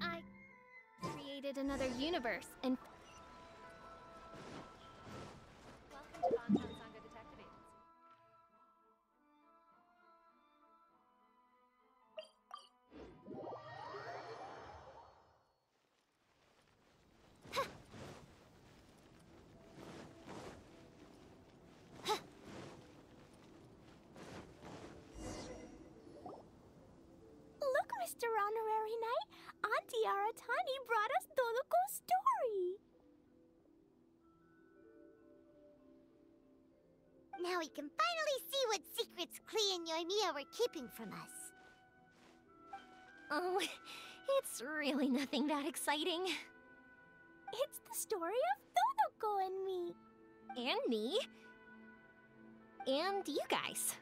I created another universe and... Welcome to Bonton Sangha Detective Agency. Look, Mr. Honorary Knight, Auntie Aratani brought us Doloko's story. Now we can finally see what secrets Klee and Yoimiya were keeping from us. Oh, it's really nothing that exciting. It's the story of Dodoko and me. And me. And you guys.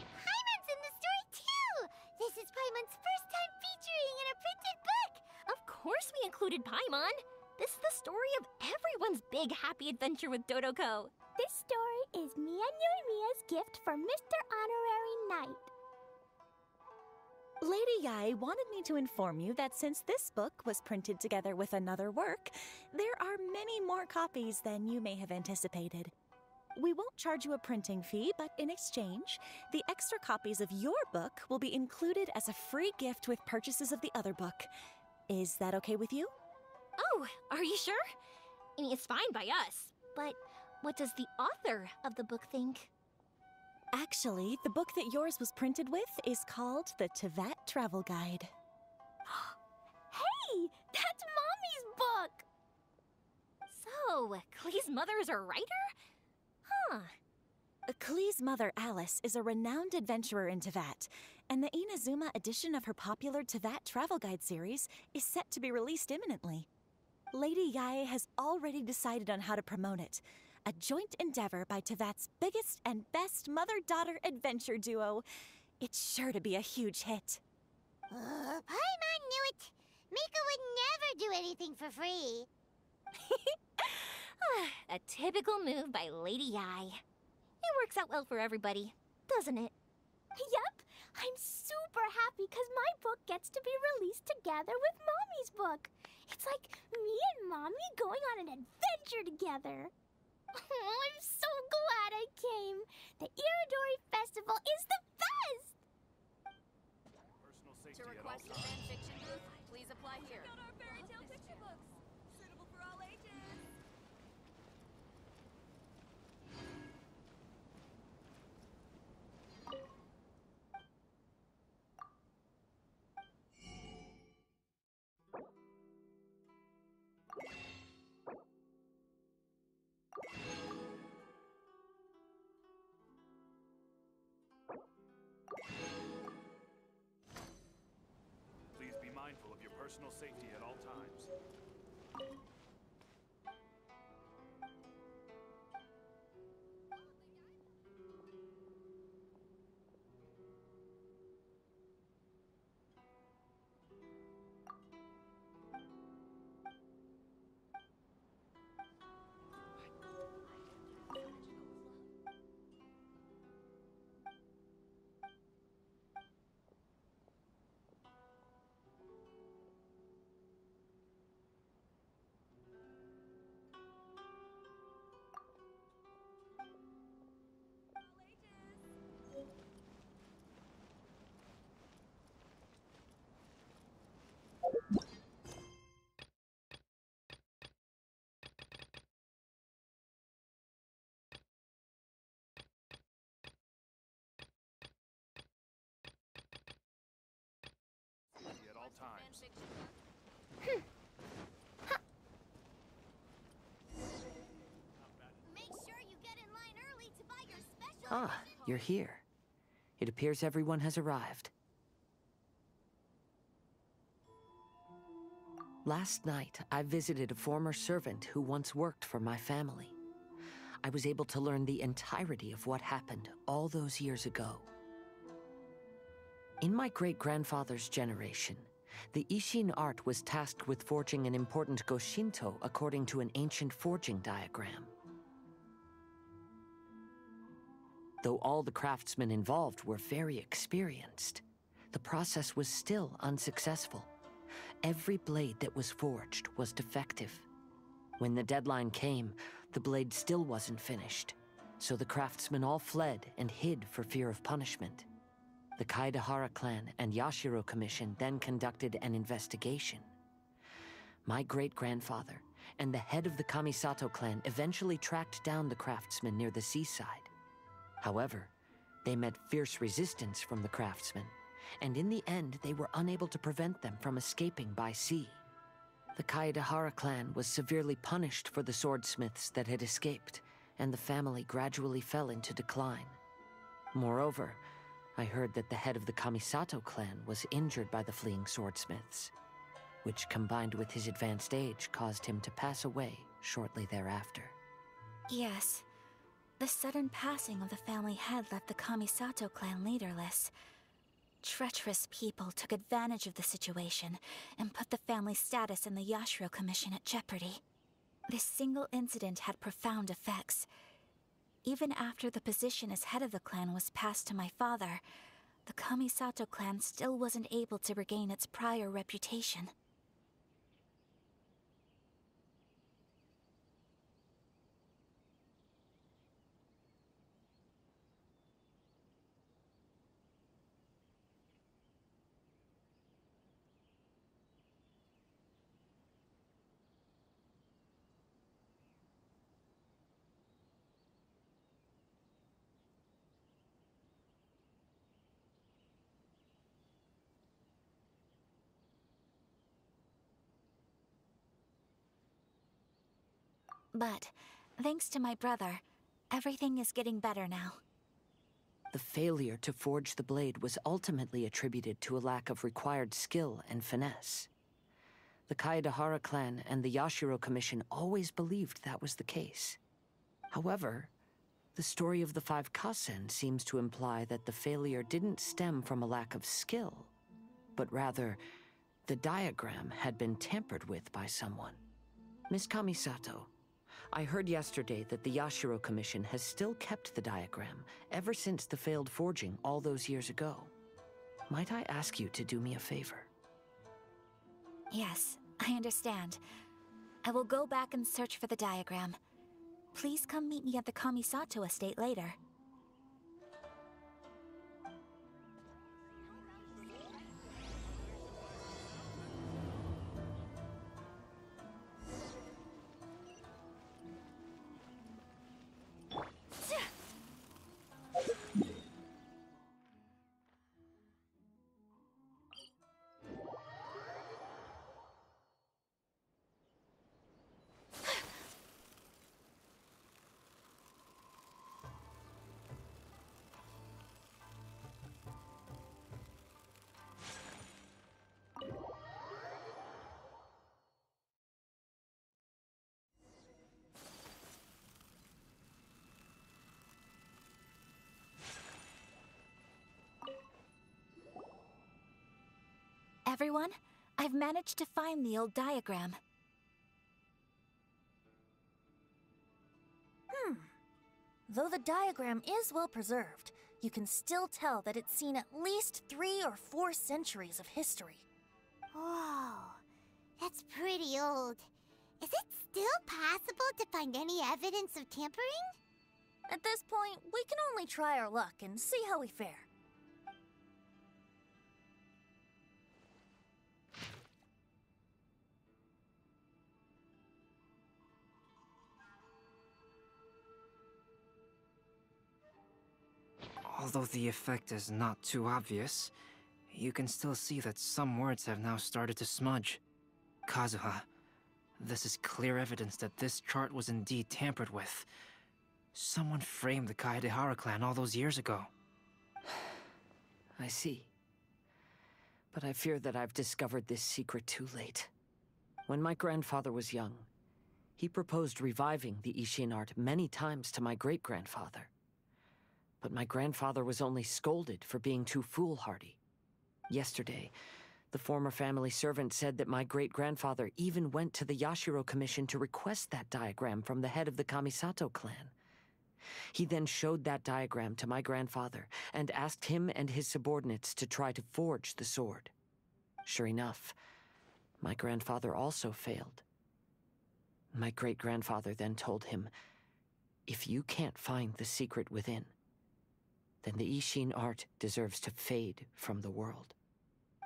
Paimon's in the story too! This is Paimon's first time featuring in a printed book! Of course we included Paimon. This is the story of everyone's big happy adventure with Dodoko. This story is me and Yoimiya's gift for Mr. Honorary Knight. Lady Yai wanted me to inform you that since this book was printed together with another work, there are many more copies than you may have anticipated. We won't charge you a printing fee, but in exchange, the extra copies of your book will be included as a free gift with purchases of the other book. Is that okay with you? Oh, are you sure? I mean, it's fine by us. But what does the author of the book think? Actually, the book that yours was printed with is called the Tevat Travel Guide. Hey, that's Mommy's book! So, Klee's mother is a writer? Huh. Klee's mother, Alice, is a renowned adventurer in Tevat, and the Inazuma edition of her popular Tevat Travel Guide series is set to be released imminently. Lady Yae has already decided on how to promote it, a joint endeavor by Tevat's biggest and best mother-daughter adventure duo. It's sure to be a huge hit. Paimon knew it! Mika would never do anything for free. A typical move by Lady Yae. It works out well for everybody, doesn't it? Yep, I'm super happy because my book gets to be released together with Mommy's book. It's like me and Mommy going on an adventure together. Oh, I'm so glad I came. The Iridori Festival is the best! To Personal safety at all request a times. fan fiction booth, please apply here. Check out our fairy tale picture books. Suitable for all ages. Please be mindful of your personal safety at all times. Safety at all Fan times. fiction book. Make sure you get in line early to buy your special Ah, you're here. It appears everyone has arrived. Last night, I visited a former servant who once worked for my family. I was able to learn the entirety of what happened all those years ago. In my great-grandfather's generation, the Ishin art was tasked with forging an important Goshinto according to an ancient forging diagram. Though all the craftsmen involved were very experienced, the process was still unsuccessful. Every blade that was forged was defective. When the deadline came, the blade still wasn't finished, so the craftsmen all fled and hid for fear of punishment. The Kaidahara clan and Yashiro Commission then conducted an investigation. My great-grandfather and the head of the Kamisato clan eventually tracked down the craftsmen near the seaside. However, they met fierce resistance from the craftsmen, and in the end they were unable to prevent them from escaping by sea. The Kaidahara clan was severely punished for the swordsmiths that had escaped, and the family gradually fell into decline. Moreover, I heard that the head of the Kamisato clan was injured by the fleeing swordsmiths, which combined with his advanced age caused him to pass away shortly thereafter. Yes. The sudden passing of the family head left the Kamisato clan leaderless. Treacherous people took advantage of the situation and put the family's status in the Yashiro Commission at jeopardy. This single incident had profound effects. Even after the position as head of the clan was passed to my father, the Kamisato clan still wasn't able to regain its prior reputation. But, thanks to my brother, everything is getting better now. The failure to forge the blade was ultimately attributed to a lack of required skill and finesse. The Kaedahara clan and the Yashiro Commission always believed that was the case. However, the story of the 5 Kasen seems to imply that the failure didn't stem from a lack of skill, but rather, the diagram had been tampered with by someone. Miss Kamisato, I heard yesterday that the Yashiro Commission has still kept the diagram ever since the failed forging all those years ago. Might I ask you to do me a favor? Yes, I understand. I will go back and search for the diagram. Please come meet me at the Kamisato estate later. Everyone, I've managed to find the old diagram. Though the diagram is well preserved, you can still tell that it's seen at least 3 or 4 centuries of history. Whoa, that's pretty old. Is it still possible to find any evidence of tampering? At this point, we can only try our luck and see how we fare. Although the effect is not too obvious, you can still see that some words have now started to smudge. Kazuha, this is clear evidence that this chart was indeed tampered with. Someone framed the Kaedahara clan all those years ago. I see. But I fear that I've discovered this secret too late. When my grandfather was young, he proposed reviving the Ishin art many times to my great-grandfather. But my grandfather was only scolded for being too foolhardy. Yesterday, the former family servant said that my great-grandfather even went to the Yashiro Commission to request that diagram from the head of the Kamisato clan. He then showed that diagram to my grandfather and asked him and his subordinates to try to forge the sword. Sure enough, my grandfather also failed. My great-grandfather then told him, "If you can't find the secret within, then the Ishin art deserves to fade from the world."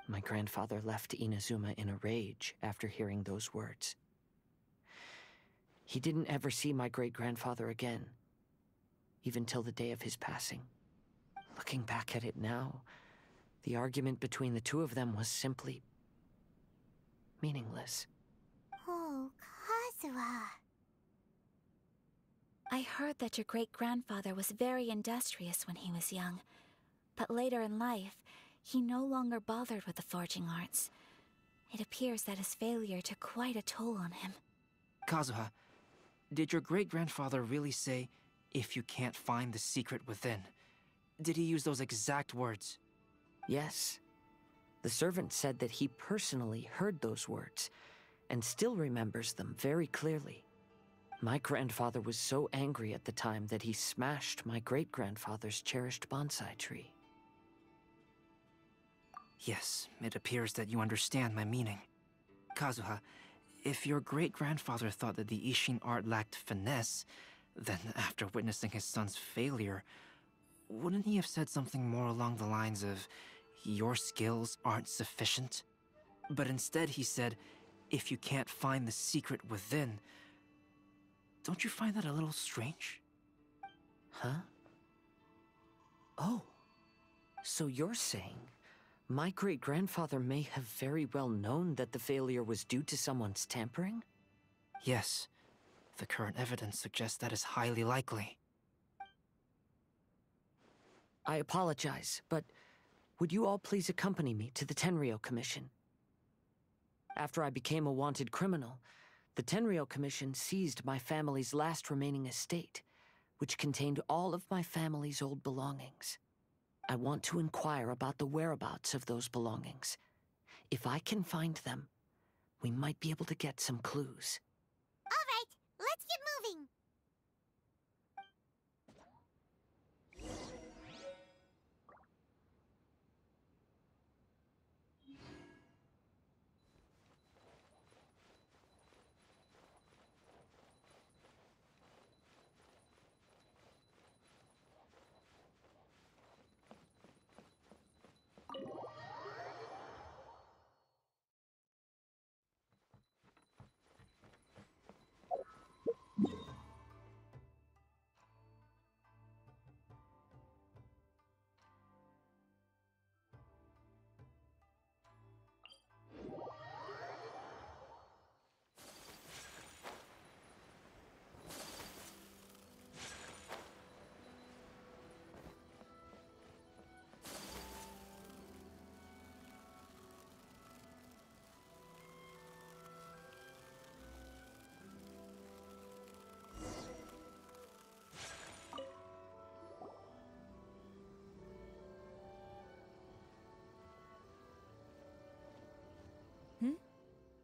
My grandfather left Inazuma in a rage after hearing those words. He didn't ever see my great-grandfather again, even till the day of his passing. Looking back at it now, the argument between the two of them was simply meaningless. Oh, Kazuha. I heard that your great-grandfather was very industrious when he was young, but later in life, he no longer bothered with the forging arts. It appears that his failure took quite a toll on him. Kazuha, did your great-grandfather really say, "If you can't find the secret within"? Did he use those exact words? Yes. The servant said that he personally heard those words, and still remembers them very clearly. My grandfather was so angry at the time that he smashed my great-grandfather's cherished bonsai tree. Yes, it appears that you understand my meaning. Kazuha, if your great-grandfather thought that the Ishin art lacked finesse, then after witnessing his son's failure, wouldn't he have said something more along the lines of, "Your skills aren't sufficient"? But instead he said, "If you can't find the secret within." Don't you find that a little strange? Huh? Oh. So you're saying my great-grandfather may have very well known that the failure was due to someone's tampering? Yes. The current evidence suggests that is highly likely. I apologize, but would you all please accompany me to the Tenryou Commission? After I became a wanted criminal, the Tenryou Commission seized my family's last remaining estate, which contained all of my family's old belongings. I want to inquire about the whereabouts of those belongings. If I can find them, we might be able to get some clues. All right, let's get moving.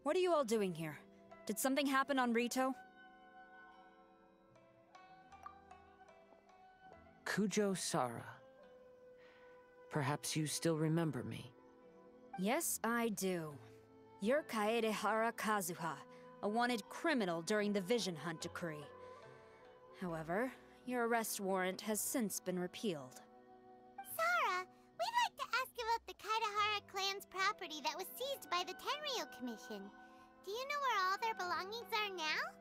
What are you all doing here? Did something happen on Rito? Kujo Sara. Perhaps you still remember me. Yes, I do. You're Kaedehara Kazuha, a wanted criminal during the Vision Hunt decree. However, your arrest warrant has since been repealed. Sara, we'd like to ask about the Kaedehara clan's property that was seized by the Tenryou Commission. Do you know where all their belongings are now?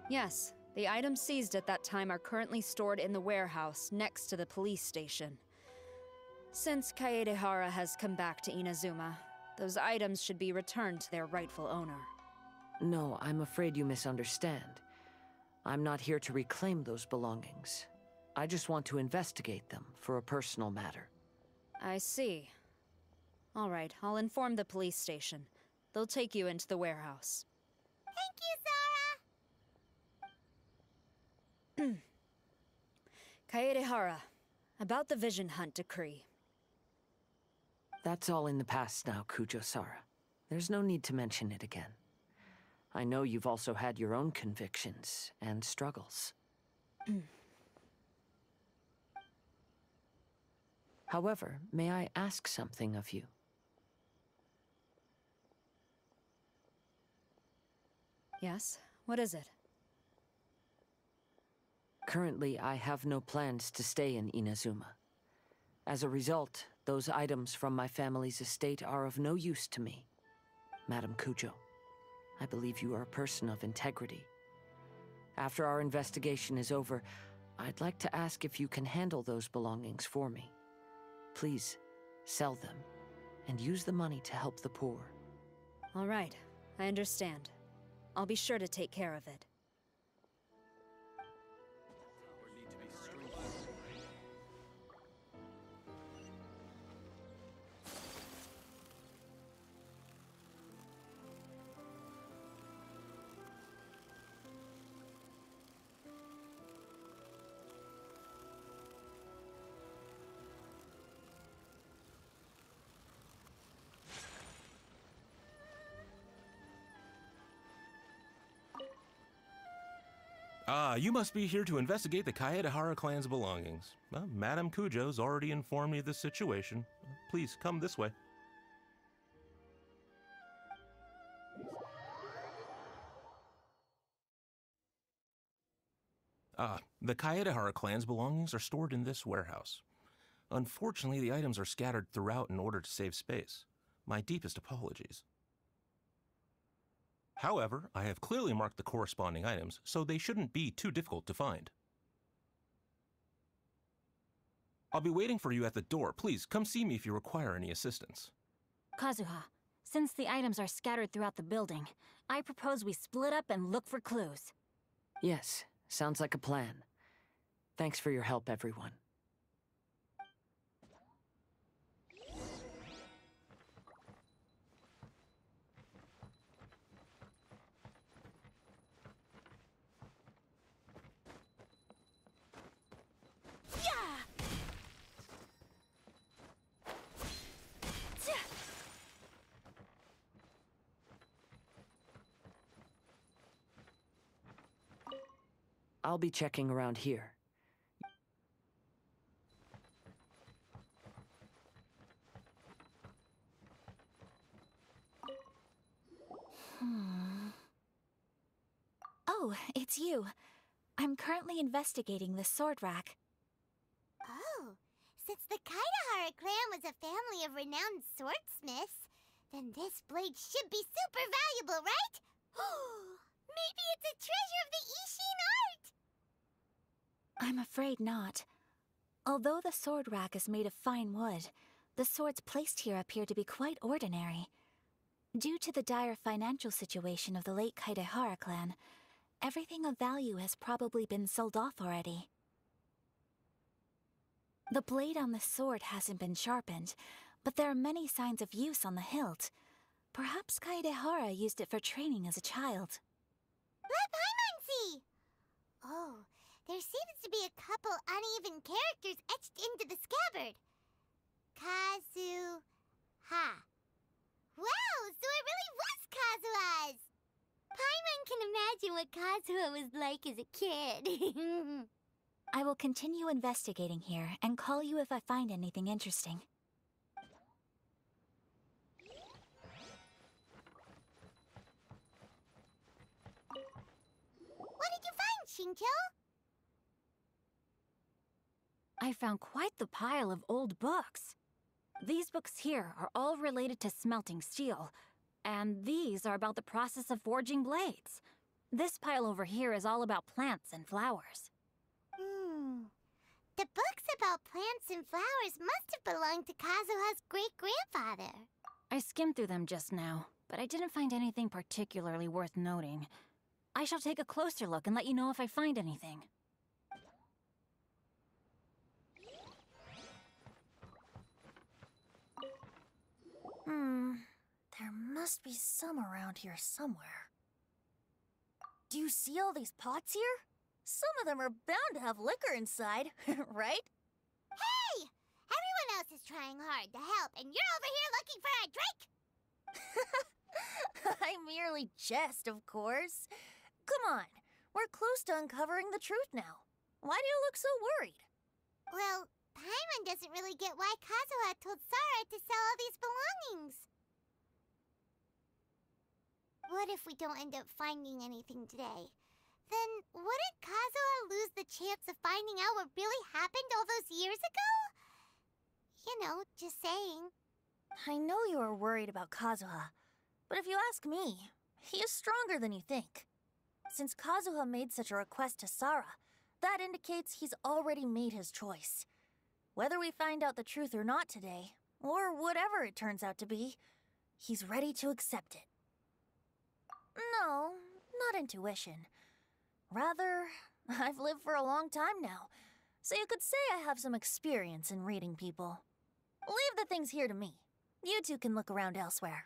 Yes, the items seized at that time are currently stored in the warehouse next to the police station. Since Kaedehara has come back to Inazuma, those items should be returned to their rightful owner. No, I'm afraid you misunderstand. I'm not here to reclaim those belongings. I just want to investigate them for a personal matter. I see. All right, I'll inform the police station. They'll take you into the warehouse. Thank you, Sara! Kaedehara, about the Vision Hunt decree. That's all in the past now, Kujo Sara. There's no need to mention it again. I know you've also had your own convictions and struggles. However, may I ask something of you? Yes? What is it? Currently, I have no plans to stay in Inazuma. As a result, those items from my family's estate are of no use to me. Madam Kujo, I believe you are a person of integrity. After our investigation is over, I'd like to ask if you can handle those belongings for me. Please, sell them, and use the money to help the poor. All right, I understand. I'll be sure to take care of it. You must be here to investigate the Kaedehara clan's belongings. Well, Madame Kujo's already informed me of the situation. Please, come this way. The Kaedehara clan's belongings are stored in this warehouse. Unfortunately, the items are scattered throughout in order to save space. My deepest apologies. However, I have clearly marked the corresponding items, so they shouldn't be too difficult to find. I'll be waiting for you at the door. Please, come see me if you require any assistance. Kazuha, since the items are scattered throughout the building, I propose we split up and look for clues. Yes, sounds like a plan. Thanks for your help, everyone. I'll be checking around here. Oh, it's you. I'm currently investigating the sword rack. Oh, since the Kaidahara clan was a family of renowned swordsmiths, then this blade should be super valuable, right? Maybe it's a treasure of the Ishin art! I'm afraid not. Although the sword rack is made of fine wood, the swords placed here appear to be quite ordinary. Due to the dire financial situation of the late Kaidahara clan, everything of value has probably been sold off already. The blade on the sword hasn't been sharpened, but there are many signs of use on the hilt. Perhaps Kaidahara used it for training as a child. Let Paimon see! Oh, there seems to be a couple uneven characters etched into the scabbard. Kazu-ha. Wow, so it really was Kazuha's! Paimon can imagine what Kazuha was like as a kid. I will continue investigating here and call you if I find anything interesting. What did you find, Shincho? I found quite the pile of old books. These books here are all related to smelting steel, and these are about the process of forging blades. This pile over here is all about plants and flowers. The books about plants and flowers must have belonged to Kazuha's great-grandfather. I skimmed through them just now, but I didn't find anything particularly worth noting. I shall take a closer look and let you know if I find anything. There must be some around here somewhere. Do you see all these pots here? Some of them are bound to have liquor inside, right? Hey! Everyone else is trying hard to help, and you're over here looking for a drink? I merely jest, of course. Come on, we're close to uncovering the truth now. Why do you look so worried? Well, Paimon doesn't really get why Kazuha told Sara to sell all these belongings. What if we don't end up finding anything today? Then wouldn't Kazuha lose the chance of finding out what really happened all those years ago? You know, just saying. I know you are worried about Kazuha, but if you ask me, he is stronger than you think. Since Kazuha made such a request to Sara, that indicates he's already made his choice. Whether we find out the truth or not today, or whatever it turns out to be, he's ready to accept it. No, not intuition. Rather, I've lived for a long time now, so you could say I have some experience in reading people. Leave the things here to me. You two can look around elsewhere.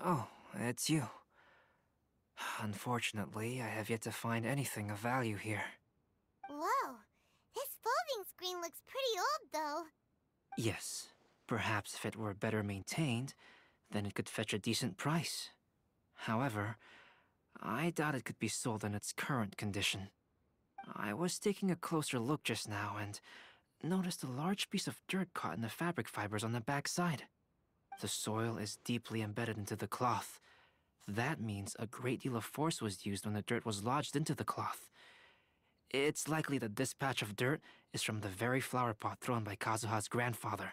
Oh, it's you. Unfortunately, I have yet to find anything of value here. Whoa, this folding screen looks pretty old, though. Yes, perhaps if it were better maintained, then it could fetch a decent price. However, I doubt it could be sold in its current condition. I was taking a closer look just now and noticed a large piece of dirt caught in the fabric fibers on the back side. The soil is deeply embedded into the cloth. That means a great deal of force was used when the dirt was lodged into the cloth. It's likely that this patch of dirt is from the very flower pot thrown by Kazuha's grandfather.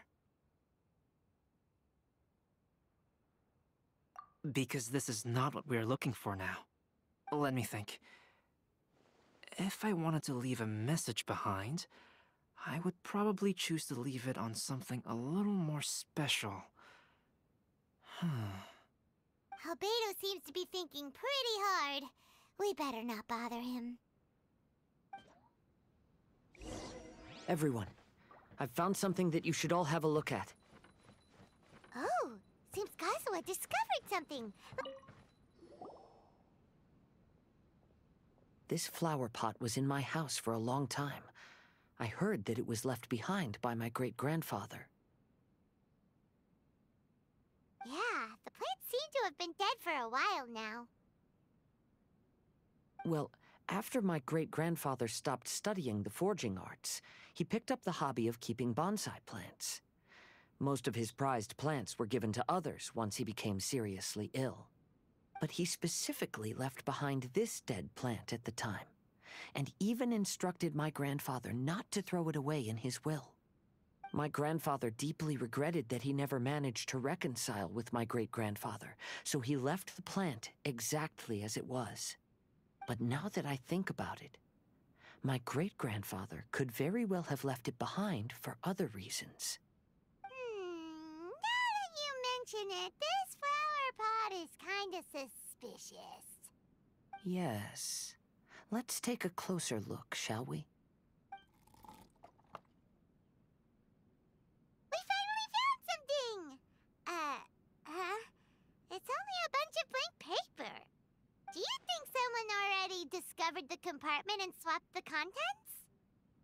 Because this is not what we are looking for now. Let me think. if I wanted to leave a message behind, I would probably choose to leave it on something a little more special. Albedo seems to be thinking pretty hard. We better not bother him. Everyone, I've found something that you should all have a look at. Oh, seems Kazuha discovered something. This flower pot was in my house for a long time. I heard that it was left behind by my great-grandfather. Yeah, the plants seem to have been dead for a while now. Well, after my great-grandfather stopped studying the forging arts, he picked up the hobby of keeping bonsai plants. Most of his prized plants were given to others once he became seriously ill. But he specifically left behind this dead plant at the time, and even instructed my grandfather not to throw it away in his will. My grandfather deeply regretted that he never managed to reconcile with my great-grandfather, so he left the plant exactly as it was. But now that I think about it, my great-grandfather could very well have left it behind for other reasons. Now that you mention it, this flower pot is kinda suspicious. Yes. Let's take a closer look, shall we? We finally found something! It's only a bunch of blank paper. Do you think someone already discovered the compartment and swapped the contents?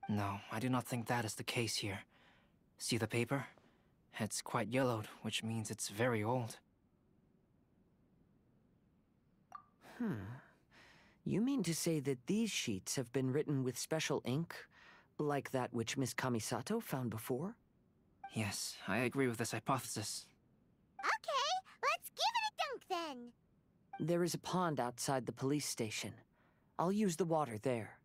No, I do not think that is the case here. See the paper? It's quite yellowed, which means it's very old. You mean to say that these sheets have been written with special ink, like that which Miss Kamisato found before? Yes, I agree with this hypothesis. Okay, let's give it a dunk then. There is a pond outside the police station. I'll use the water there.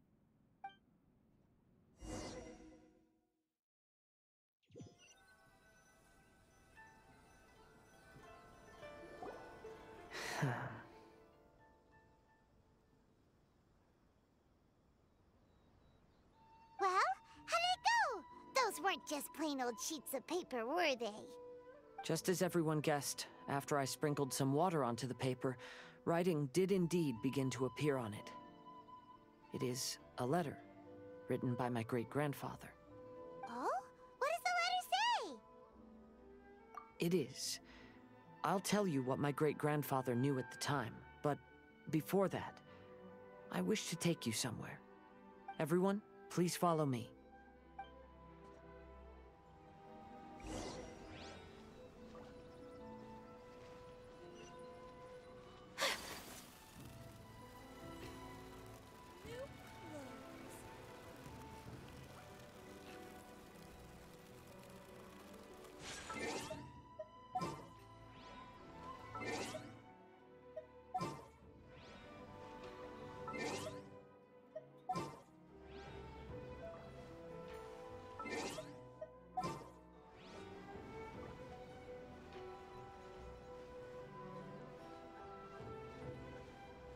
Well, how did it go? Those weren't just plain old sheets of paper, were they? Just as everyone guessed, after I sprinkled some water onto the paper, writing did indeed begin to appear on it. It is a letter, written by my great-grandfather. Oh? What does the letter say? It is. I'll tell you what my great-grandfather knew at the time, but before that, I wish to take you somewhere. Everyone, please follow me.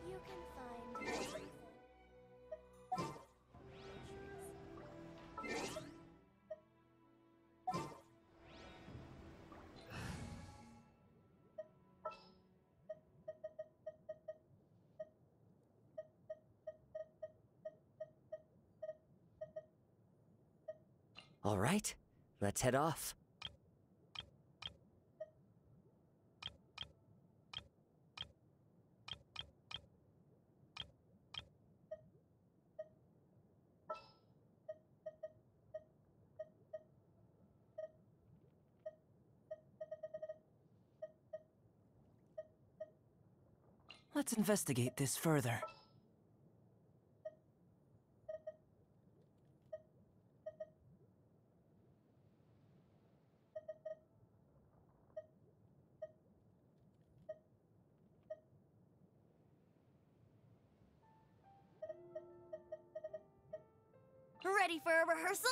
You can find everything. All right, let's head off. Let's investigate this further. Ready for a rehearsal?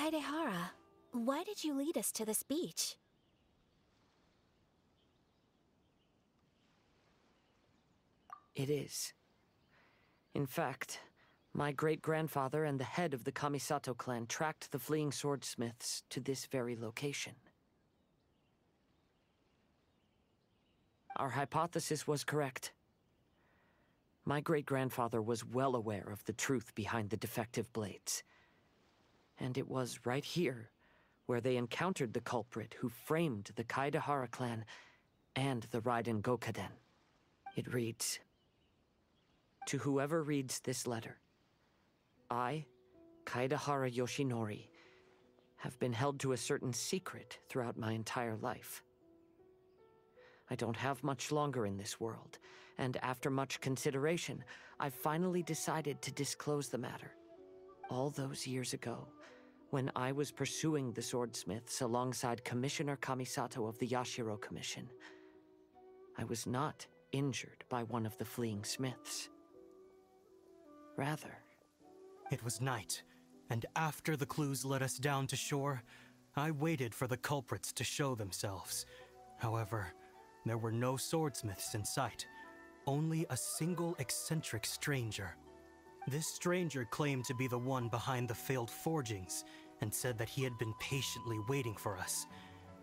Kaedehara, why did you lead us to this beach? It is. In fact, my great-grandfather and the head of the Kamisato clan tracked the fleeing swordsmiths to this very location. Our hypothesis was correct. My great-grandfather was well aware of the truth behind the defective blades. And it was right here where they encountered the culprit who framed the Kaedehara clan and the Raiden Gokaden. It reads, "To whoever reads this letter, I, Kaedehara Yoshinori, have been held to a certain secret throughout my entire life. I don't have much longer in this world, and after much consideration, I've finally decided to disclose the matter. All those years ago, when I was pursuing the swordsmiths alongside Commissioner Kamisato of the Yashiro Commission, I was not injured by one of the fleeing smiths. Rather, it was night, and after the clues led us down to shore, I waited for the culprits to show themselves. However, there were no swordsmiths in sight, only a single eccentric stranger. This stranger claimed to be the one behind the failed forgings, and said that he had been patiently waiting for us.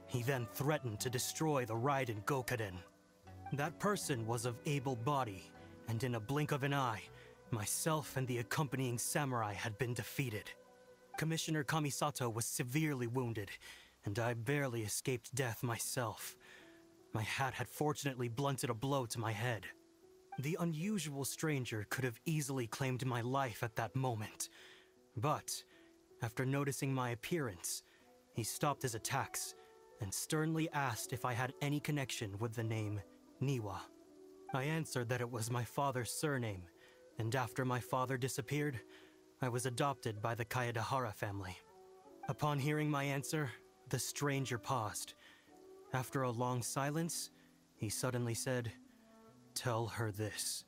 He then threatened to destroy the Raiden Gokaden. That person was of able body, and in a blink of an eye, myself and the accompanying samurai had been defeated. Commissioner Kamisato was severely wounded, and I barely escaped death myself. My hat had fortunately blunted a blow to my head. The unusual stranger could have easily claimed my life at that moment. But, after noticing my appearance, he stopped his attacks and sternly asked if I had any connection with the name Niwa. I answered that it was my father's surname, and after my father disappeared, I was adopted by the Kaedehara family. Upon hearing my answer, the stranger paused. After a long silence, he suddenly said, "Tell her this.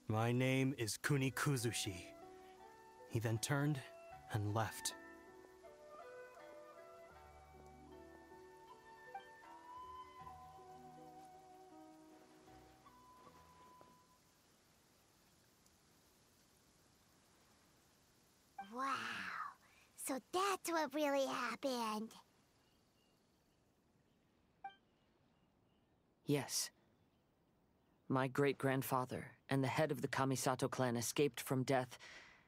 My name is Kunikuzushi." He then turned and left. Wow. So that's what really happened. Yes. My great-grandfather and the head of the Kamisato clan escaped from death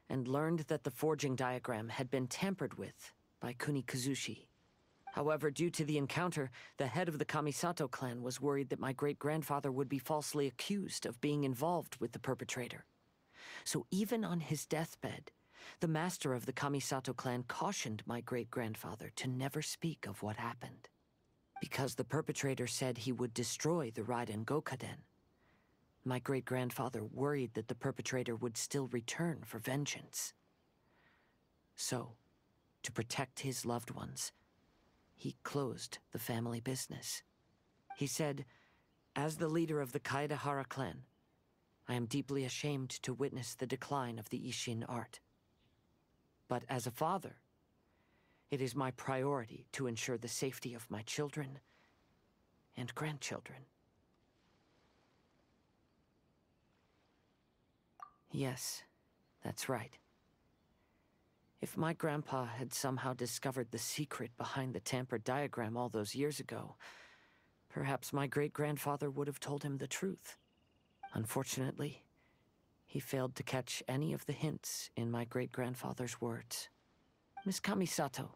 and learned that the forging diagram had been tampered with by Kunikuzushi. However, due to the encounter, the head of the Kamisato clan was worried that my great-grandfather would be falsely accused of being involved with the perpetrator. So even on his deathbed, the master of the Kamisato clan cautioned my great-grandfather to never speak of what happened. Because the perpetrator said he would destroy the Raiden Gokaden, my great-grandfather worried that the perpetrator would still return for vengeance. So, to protect his loved ones, he closed the family business. He said, "As the leader of the Kaedehara clan, I am deeply ashamed to witness the decline of the Ishin art. But as a father, it is my priority to ensure the safety of my children and grandchildren." Yes, that's right. If my grandpa had somehow discovered the secret behind the tampered diagram all those years ago, perhaps my great-grandfather would have told him the truth. Unfortunately, he failed to catch any of the hints in my great-grandfather's words. Miss Kamisato,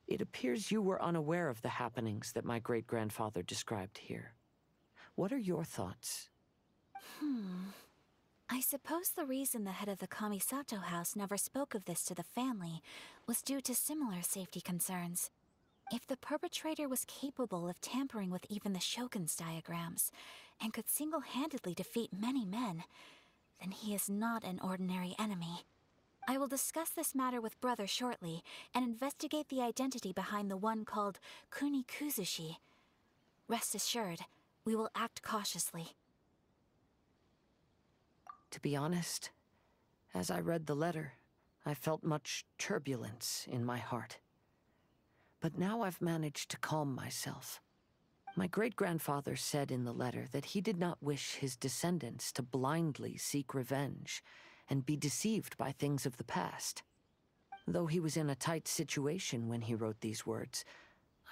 it appears you were unaware of the happenings that my great-grandfather described here. What are your thoughts? I suppose the reason the head of the Kamisato house never spoke of this to the family was due to similar safety concerns. If the perpetrator was capable of tampering with even the Shogun's diagrams, and could single-handedly defeat many men, then he is not an ordinary enemy. I will discuss this matter with Brother shortly, and investigate the identity behind the one called Kunikuzushi. Rest assured, we will act cautiously. To be honest, as I read the letter, I felt much turbulence in my heart. But now I've managed to calm myself. My great-grandfather said in the letter that he did not wish his descendants to blindly seek revenge and be deceived by things of the past. Though he was in a tight situation when he wrote these words,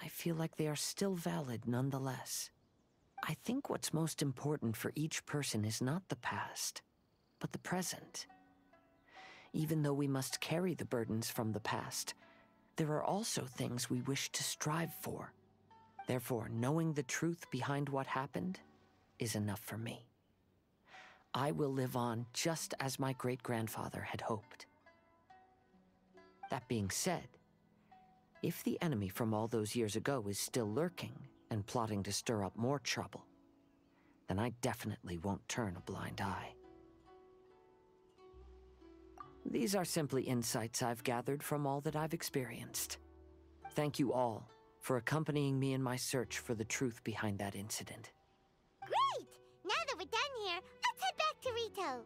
I feel like they are still valid nonetheless. I think what's most important for each person is not the past, but the present. Even though we must carry the burdens from the past, there are also things we wish to strive for. Therefore, knowing the truth behind what happened is enough for me. I will live on just as my great-grandfather had hoped. That being said, if the enemy from all those years ago is still lurking and plotting to stir up more trouble, then I definitely won't turn a blind eye. These are simply insights I've gathered from all that I've experienced. Thank you all for accompanying me in my search for the truth behind that incident. Great! Now that we're done here, let's head back to Rito.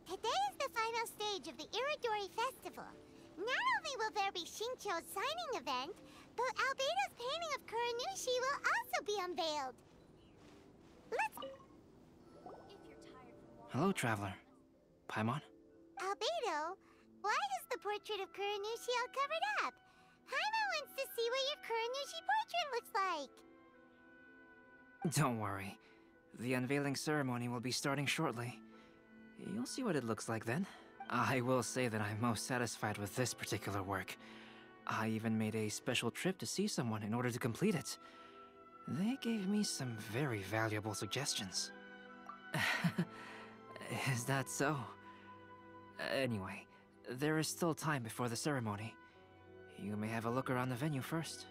Today is the final stage of the Iridori Festival. Not only will there be Shincho's signing event, but Albedo's painting of Kuranushi will also be unveiled. Let's... Hello, traveler. Paimon? Albedo, why is the portrait of Kuranushi all covered up? Paimon wants to see what your Kuranushi portrait looks like. Don't worry. The unveiling ceremony will be starting shortly. You'll see what it looks like then. I will say that I'm most satisfied with this particular work. I even made a special trip to see someone in order to complete it. They gave me some very valuable suggestions. Is that so? Anyway, there is still time before the ceremony. You may have a look around the venue first.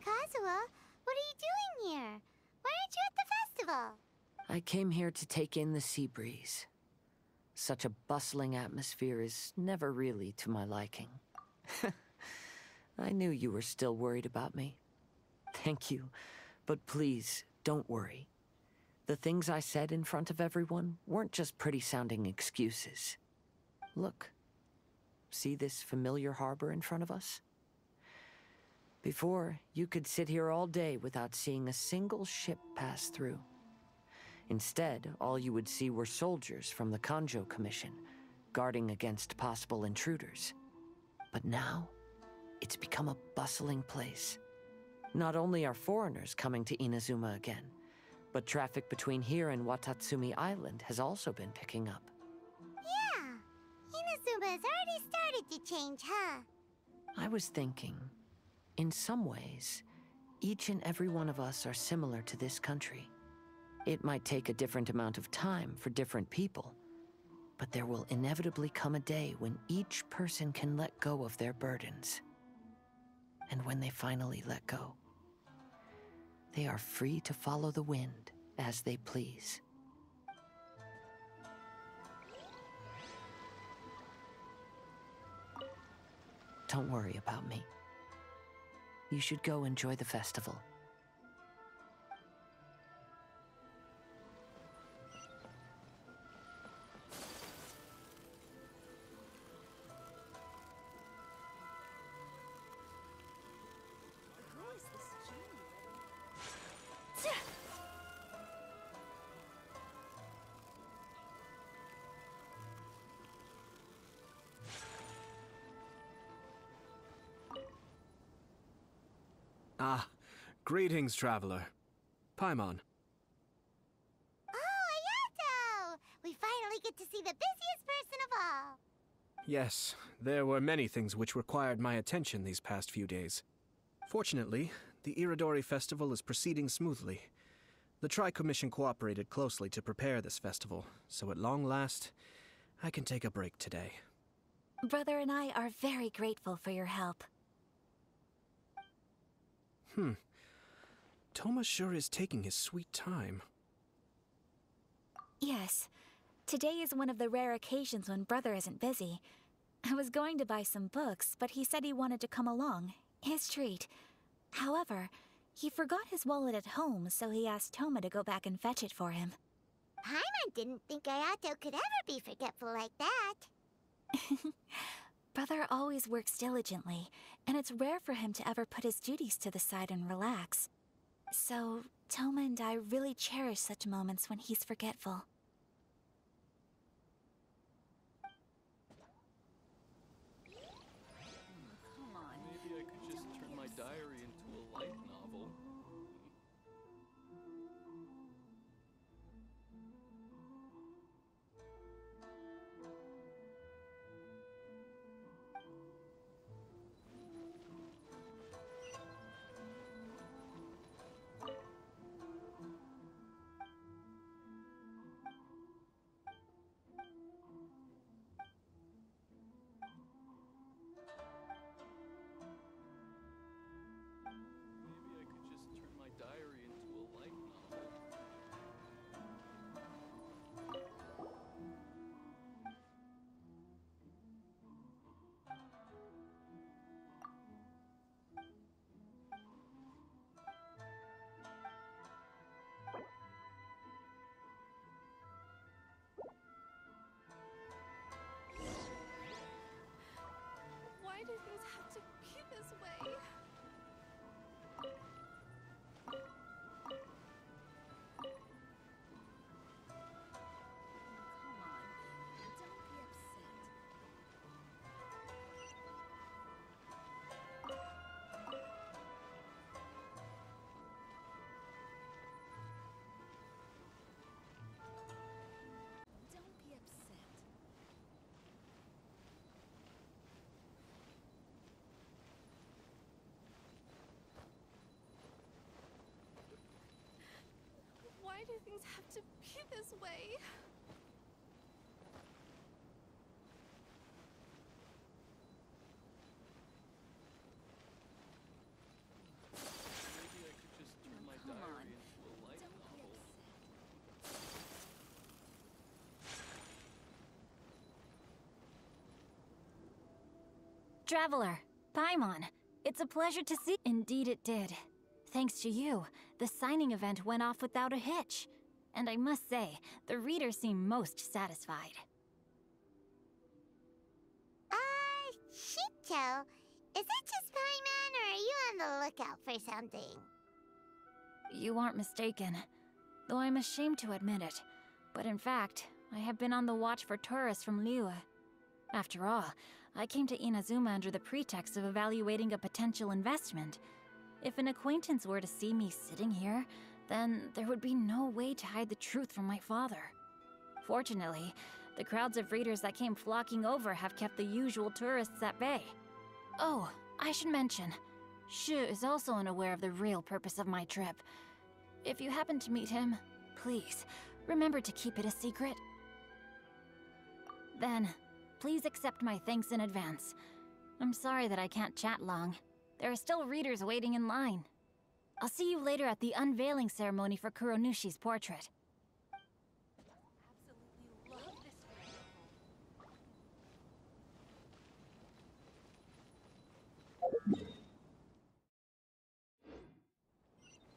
Kazuha, what are you doing here? Why aren't you at the festival? I came here to take in the sea breeze. Such a bustling atmosphere is never really to my liking. I knew you were still worried about me. Thank you, but please, don't worry. The things I said in front of everyone weren't just pretty-sounding excuses. Look, see this familiar harbor in front of us? Before, you could sit here all day without seeing a single ship pass through. Instead, all you would see were soldiers from the Kanjo Commission, guarding against possible intruders. But now, it's become a bustling place. Not only are foreigners coming to Inazuma again, but traffic between here and Watatsumi Island has also been picking up. Yeah, Inazuma has already started to change, huh? I was thinking, in some ways, each and every one of us are similar to this country. It might take a different amount of time for different people, but there will inevitably come a day when each person can let go of their burdens. And when they finally let go, they are free to follow the wind as they please. Don't worry about me. You should go enjoy the festival. Ah, greetings, traveler. Paimon. Oh, Ayato! We finally get to see the busiest person of all. Yes, there were many things which required my attention these past few days. Fortunately, the Iridori Festival is proceeding smoothly. The Tri-Commission cooperated closely to prepare this festival, so at long last, I can take a break today. Brother and I are very grateful for your help. Toma sure is taking his sweet time. Yes. Today is one of the rare occasions when Brother isn't busy. I was going to buy some books, but he said he wanted to come along. His treat. However, he forgot his wallet at home, so he asked Toma to go back and fetch it for him. Paimon didn't think Ayato could ever be forgetful like that. Brother always works diligently, and it's rare for him to ever put his duties to the side and relax. So, Toma and I really cherish such moments when he's forgetful. Come on. Maybe I could just turn my diary into a light novel. Maybe I could just turn my diary into a light novel. Why do things have to be this way? Come on, don't be upset. Don't be upset. Why do things have to be this way? Maybe I could just turn my diary into a light novel. Traveler, Paimon, it's a pleasure to see. Indeed it did. Thanks to you, the signing event went off without a hitch. And I must say, the readers seem most satisfied. Shito, is it just Paimon, or are you on the lookout for something? You aren't mistaken, though I'm ashamed to admit it. But in fact, I have been on the watch for tourists from Liyue. After all, I came to Inazuma under the pretext of evaluating a potential investment. If an acquaintance were to see me sitting here, then there would be no way to hide the truth from my father. Fortunately, the crowds of readers that came flocking over have kept the usual tourists at bay. Oh, I should mention, Shu is also unaware of the real purpose of my trip. If you happen to meet him, please, remember to keep it a secret. Then, please accept my thanks in advance. I'm sorry that I can't chat long. There are still readers waiting in line. I'll see you later at the unveiling ceremony for Kuronushi's portrait. Absolutely love this festival.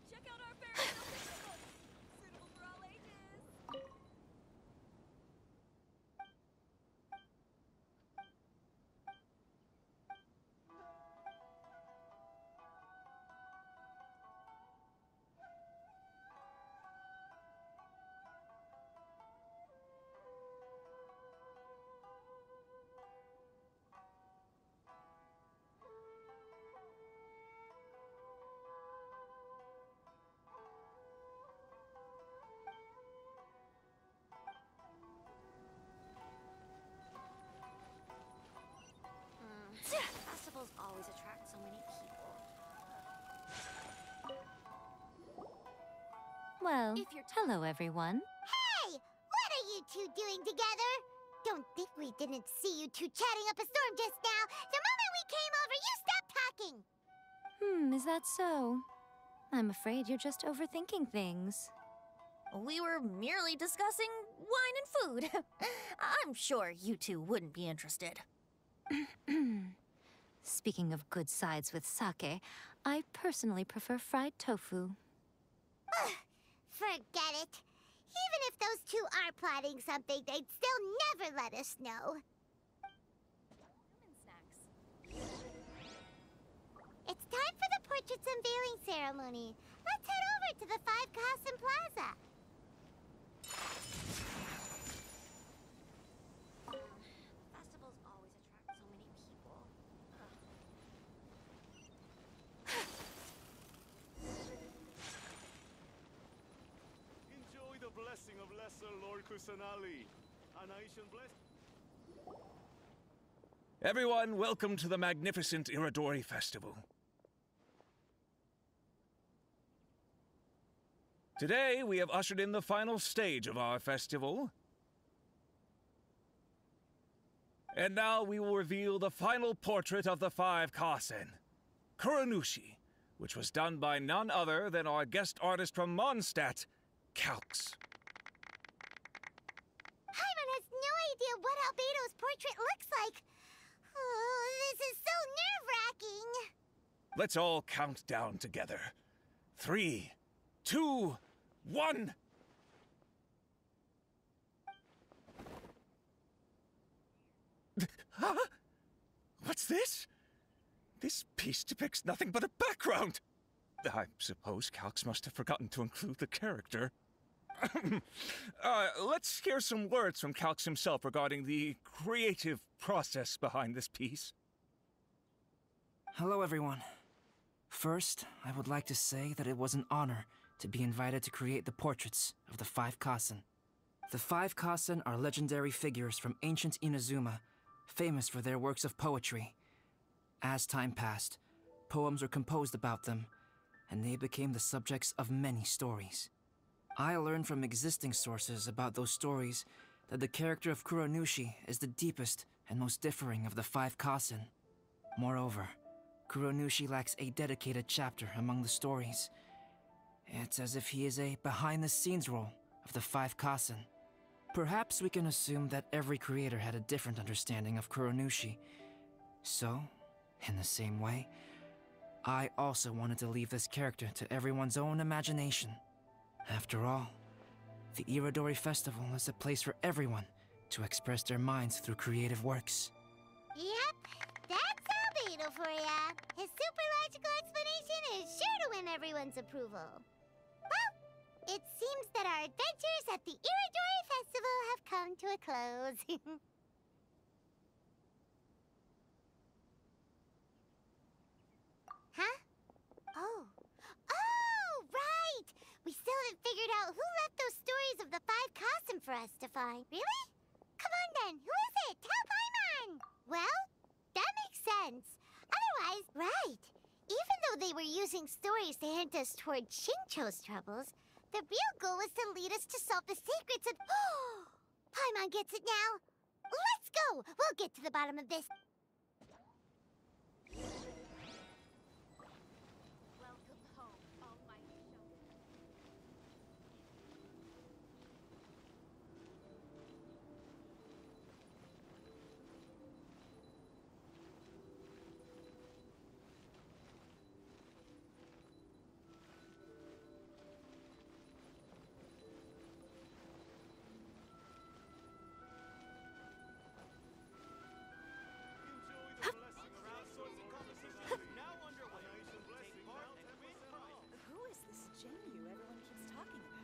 Check out our fairy tale picture books! Suitable for all ages! Well, hello everyone. Hey! What are you two doing together? Don't think we didn't see you two chatting up a storm just now. The moment we came over, you stopped talking! Is that so? I'm afraid you're just overthinking things. We were merely discussing wine and food. I'm sure you two wouldn't be interested. Speaking of good sides with sake, I personally prefer fried tofu. Forget it. Even if those two are plotting something, they'd still never let us know. It's time for the portrait's unveiling ceremony. Let's head over to the Five Kasen Plaza. Festivals always attract so many people. Enjoy the blessing of Lesser Lord Kusanali. Anaishan bless. Everyone, welcome to the magnificent Iridori Festival. Today, we have ushered in the final stage of our festival. And now we will reveal the final portrait of the Five Kasen, Kuranushi, which was done by none other than our guest artist from Mondstadt, Calx. Paimon has no idea what Albedo's portrait looks like. Oh, this is so nerve-wracking. Let's all count down together. 3, 2, 1. Huh? What's this? This piece depicts nothing but a background. I suppose Calx must have forgotten to include the character. Let's hear some words from Calx himself regarding the creative process behind this piece. Hello, everyone. First, I would like to say that it was an honor to be invited to create the portraits of the Five Kasen. The Five Kasen are legendary figures from ancient Inazuma, famous for their works of poetry. As time passed, poems were composed about them, and they became the subjects of many stories. I learned from existing sources about those stories that the character of Kuranushi is the deepest and most differing of the Five Kasen. Moreover, Kuranushi lacks a dedicated chapter among the stories. It's as if he is a behind-the-scenes role of the Five Kasen. Perhaps we can assume that every creator had a different understanding of Kuranushi. So, in the same way, I also wanted to leave this character to everyone's own imagination. After all, the Iridori Festival is a place for everyone to express their minds through creative works. Yep, that's Albedo for ya. His super logical explanation is sure to win everyone's approval. Well, it seems that our adventures at the Iridori Festival have come to a close. Huh? Oh, right! We still haven't figured out who left those stories of the Five Kasen for us to find. Really? Come on then, who is it? Tell Paimon! Well, that makes sense. Otherwise, right. Even though they were using stories to hint us toward Shincho's troubles, the real goal was to lead us to solve the secrets of... Paimon gets it now. Let's go! We'll get to the bottom of this. Who is this Jinyu everyone keeps talking about?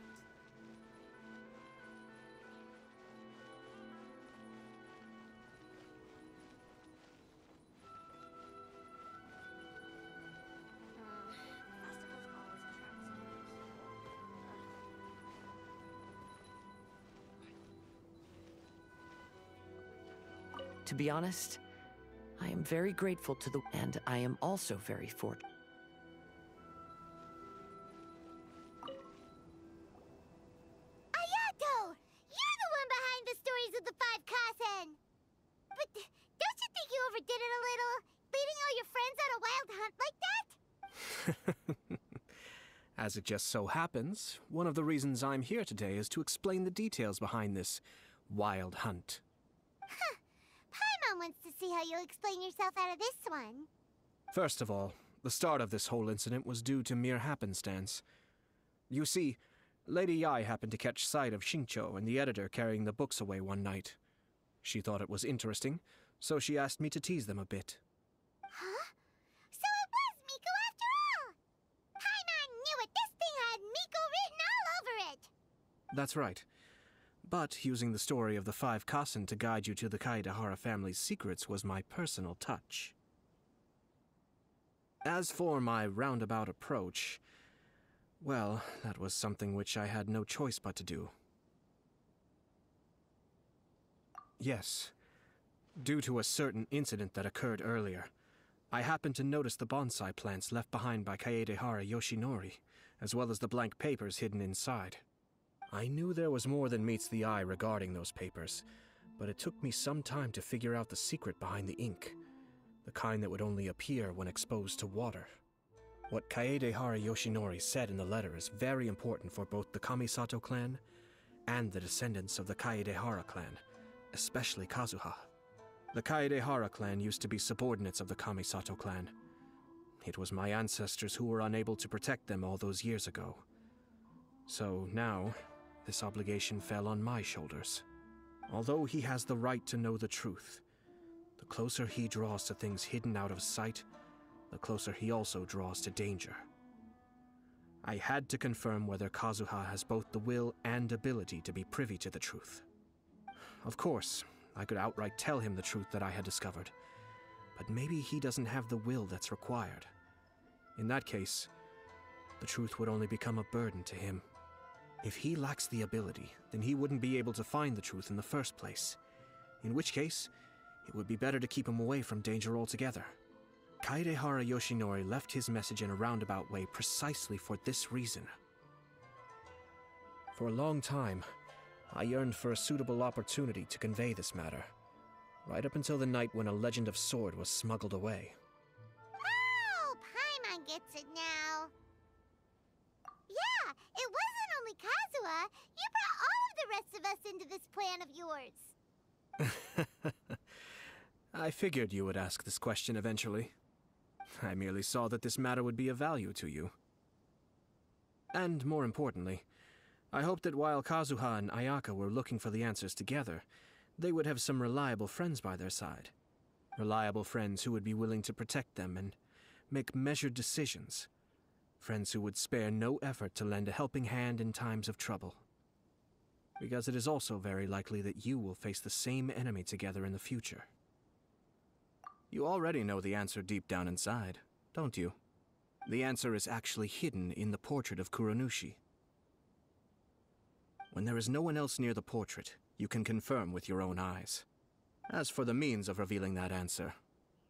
To be honest, I am very grateful to the... and I am also very fortunate. As it just so happens, one of the reasons I'm here today is to explain the details behind this wild hunt. Huh. Paimon wants to see how you'll explain yourself out of this one. First of all, the start of this whole incident was due to mere happenstance. You see, Lady Yai happened to catch sight of Xingqiu and the editor carrying the books away one night. She thought it was interesting, so she asked me to tease them a bit. Huh? So it was Miko after all! Paimon knew it! This thing had Miko written all over it! That's right. But using the story of the 5 Kasen to guide you to the Kaedehara family's secrets was my personal touch. As for my roundabout approach, well, that was something which I had no choice but to do. Yes. Due to a certain incident that occurred earlier, I happened to notice the bonsai plants left behind by Kaedehara Yoshinori, as well as the blank papers hidden inside. I knew there was more than meets the eye regarding those papers, but it took me some time to figure out the secret behind the ink, the kind that would only appear when exposed to water. What Kaedehara Yoshinori said in the letter is very important for both the Kamisato clan and the descendants of the Kaedehara clan, especially Kazuha. The Kaedehara clan used to be subordinates of the Kamisato clan. It was my ancestors who were unable to protect them all those years ago. So now, this obligation fell on my shoulders. Although he has the right to know the truth, the closer he draws to things hidden out of sight, the closer he also draws to danger. I had to confirm whether Kazuha has both the will and ability to be privy to the truth. Of course, I could outright tell him the truth that I had discovered, but maybe he doesn't have the will that's required. In that case, the truth would only become a burden to him. If he lacks the ability, then he wouldn't be able to find the truth in the first place, in which case, it would be better to keep him away from danger altogether. Kaedehara Yoshinori left his message in a roundabout way precisely for this reason. For a long time, I yearned for a suitable opportunity to convey this matter, right up until the night when a legend of sword was smuggled away. Oh, Paimon gets it now. Yeah, it wasn't only Kazuha. You brought all of the rest of us into this plan of yours. I figured you would ask this question eventually. I merely saw that this matter would be of value to you. And more importantly, I hoped that while Kazuha and Ayaka were looking for the answers together, they would have some reliable friends by their side. Reliable friends who would be willing to protect them and make measured decisions. Friends who would spare no effort to lend a helping hand in times of trouble. Because it is also very likely that you will face the same enemy together in the future. You already know the answer deep down inside, don't you? The answer is actually hidden in the portrait of Kuronushi. When there is no one else near the portrait, you can confirm with your own eyes. As for the means of revealing that answer,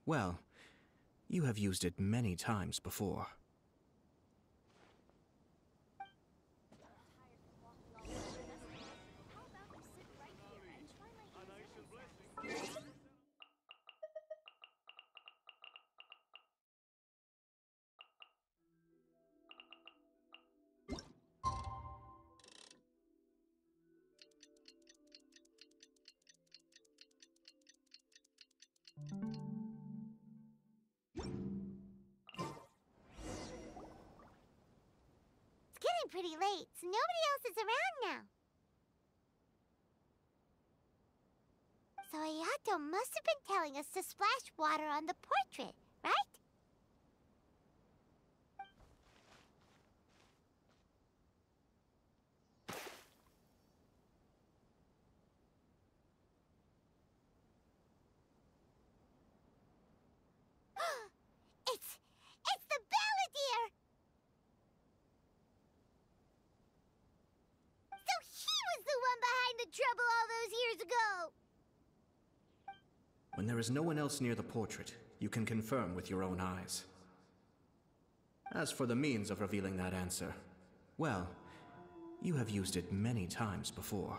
well, you have used it many times before. It's getting pretty late, so nobody else is around now. So Ayato must have been telling us to splash water on the portrait, right? It's the Balladeer! So he was the one behind the trouble all those years ago! When there is no one else near the portrait, you can confirm with your own eyes. As for the means of revealing that answer, well, you have used it many times before.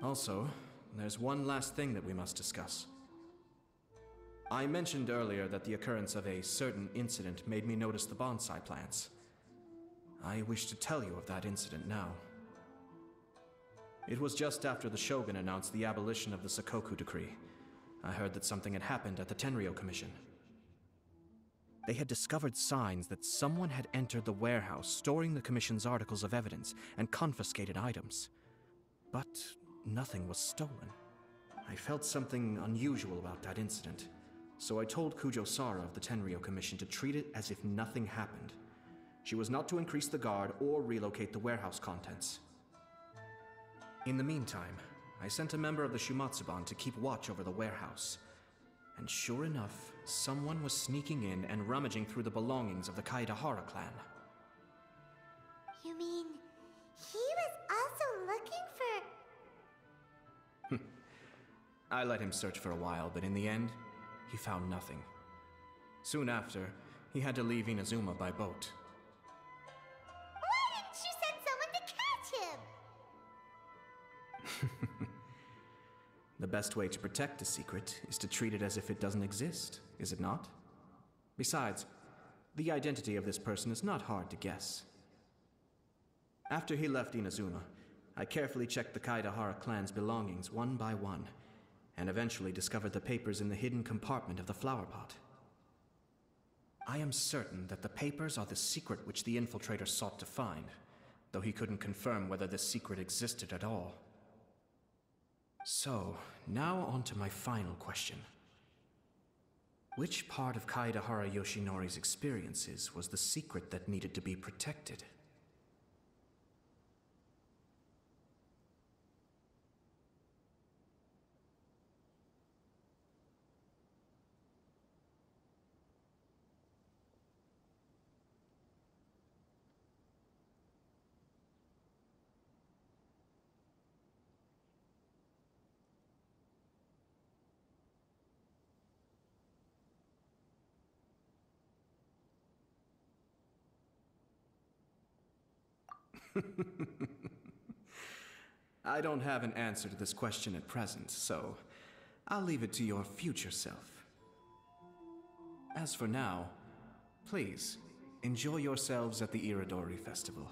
Also, there's one last thing that we must discuss. I mentioned earlier that the occurrence of a certain incident made me notice the bonsai plants. I wish to tell you of that incident now. It was just after the Shogun announced the abolition of the Sakoku Decree. I heard that something had happened at the Tenryou Commission. They had discovered signs that someone had entered the warehouse storing the Commission's articles of evidence and confiscated items. But nothing was stolen. I felt something unusual about that incident, so I told Kujo Sara of the Tenryou Commission to treat it as if nothing happened. She was not to increase the guard or relocate the warehouse contents. In the meantime, I sent a member of the Shumatsuban to keep watch over the warehouse. And sure enough, someone was sneaking in and rummaging through the belongings of the Kaedahara clan. You mean, he was also looking for... I let him search for a while, but in the end, he found nothing. Soon after, he had to leave Inazuma by boat. Why didn't you send someone to catch him? The best way to protect a secret is to treat it as if it doesn't exist, is it not? Besides, the identity of this person is not hard to guess. After he left Inazuma, I carefully checked the Kaedahara clan's belongings one by one, and eventually discovered the papers in the hidden compartment of the flower pot. I am certain that the papers are the secret which the infiltrator sought to find, though he couldn't confirm whether this secret existed at all. So, now on to my final question. Which part of Kaedahara Yoshinori's experiences was the secret that needed to be protected? I don't have an answer to this question at present, so I'll leave it to your future self. As for now, please, enjoy yourselves at the Iridori Festival.